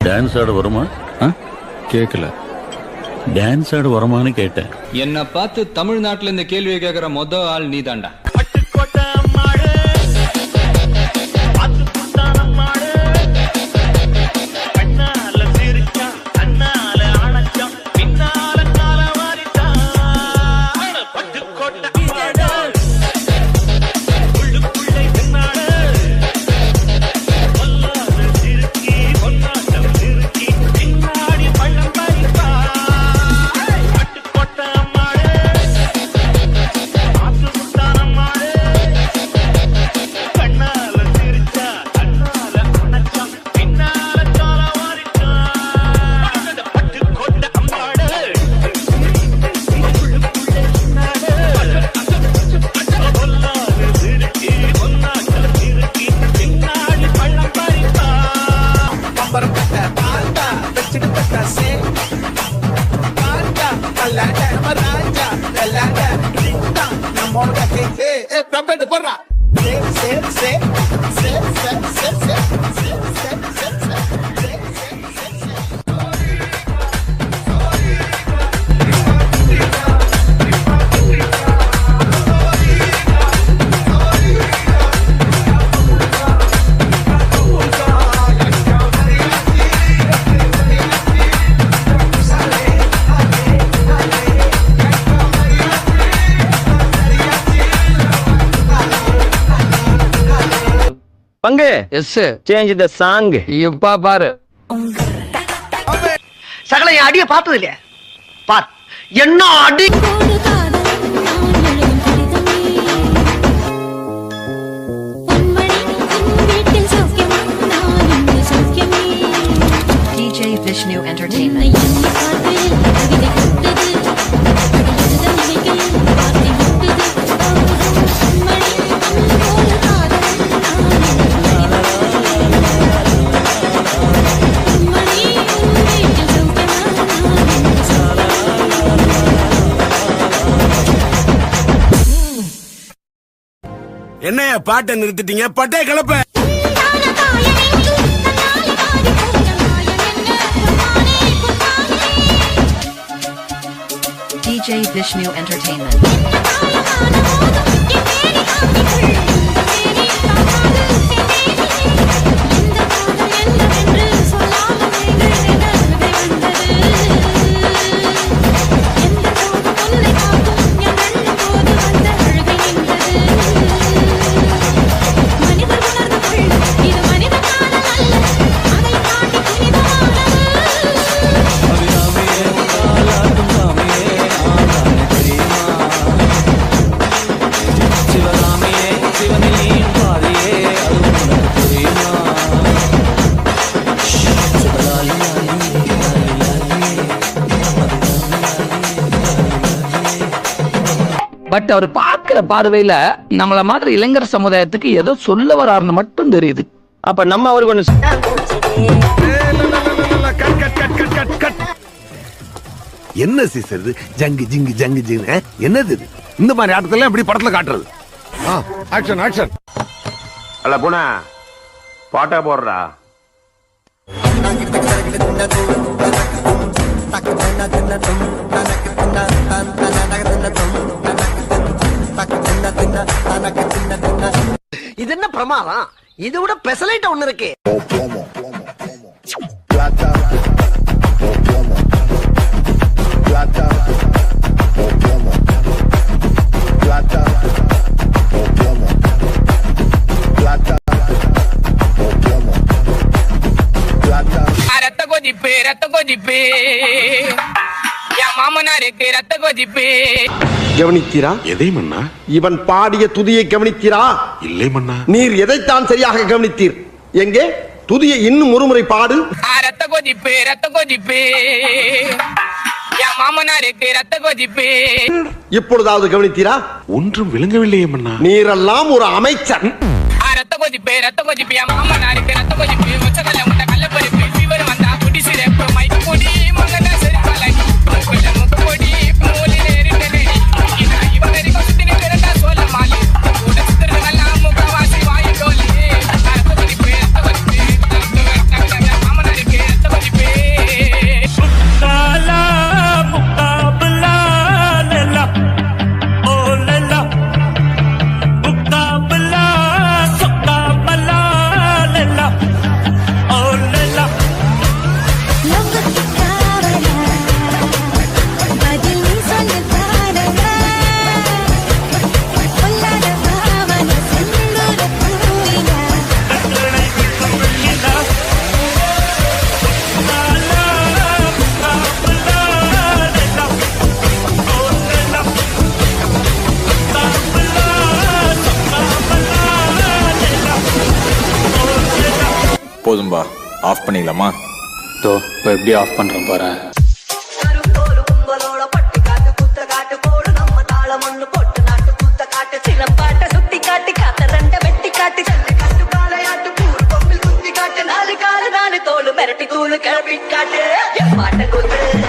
Dance ஆட வருமா? கேட்கல. டான்ஸ் ஆட வருமானு கேட்டேன். என்ன பார்த்து தமிழ்நாட்டுல இந்த கேள்வியை கேட்கிற மொத ஆள் நீதாண்டா. பங்கு எஸ் சேஞ்ச் தி சாங். இப்ப பாரு சகல என் அடிய பார்த்தது இல்லையா? பார் என்ன அடி. DJ Vishnu Entertainment. என்னைய பாட்டை நிறுத்திட்டீங்க? பட்டே கிளப்ப. DJ Vishnu Entertainment. பட் அவர் பார்க்கிற பார்வையில நம்மள மாதிரி இளைஞர் சமுதாயத்துக்கு ஏதோ சொல்ல வராருன்னு மட்டும் தெரியுது. அப்ப நம்ம அவருக்கு ஒண்ணு என்ன சீசர் ஜங்கு ஜிங்கு ஜங்கு ஜிங்கு என்னது இது? இந்த மாதிரி ஆட்டத்துல எப்படி படத்துல காட்டுறது? Action action. அல்ல போனா பாட்டா போடுறா. இது என்ன பிரமாதம்? இது விட பெசலைட் ஒண்ணு இருக்கு. கவனித்தீரா? எதை மன்னா? இவன் பாடிய துதியை கவனித்தீரா? இல்லை மன்னா. நீர் எதைத்தான் சரியாக கவனித்தீர்? எங்கே துதியை இன்னும் ஒருமுறை பாடு. ரத்த கொதிப்பு ரத்த கொதிப்பு மாமனாருக்கு ரத்த கொதிப்பு. இப்பொழுதாவது கவனித்தீரா? ஒன்றும் விளங்கவில்லையே மன்னா. நீரெல்லாம் ஒரு அமைச்சர். ரத்த கொதிப்பு மாமனாருக்கு ரத்த கொதிப்பு. மொச்சக்கல்ல முட்டை கல்ல பருப்பு ஃபீவர் வந்தா குடி சிறப்பு மைக்கு பொடி மகன சரி பழகி முக்கு பொடி மூலில இருட்டனே இவங்க சுத்தினே பிறந்தா சோல மாலி கூட சுத்துறதெல்லாம் முகவாசி வாயு டோலி. ரத்த கொதிப்பு மாமனாருக்கு ரத்த கொதிப்பு. போதும்பா, ஆஃப் பண்ணிக்கலாமா? தோ இப்போ எப்படி ஆஃப் பண்றேன் பாரு. தோல் மிரட்டி தூள் கிளப்பி காட்டு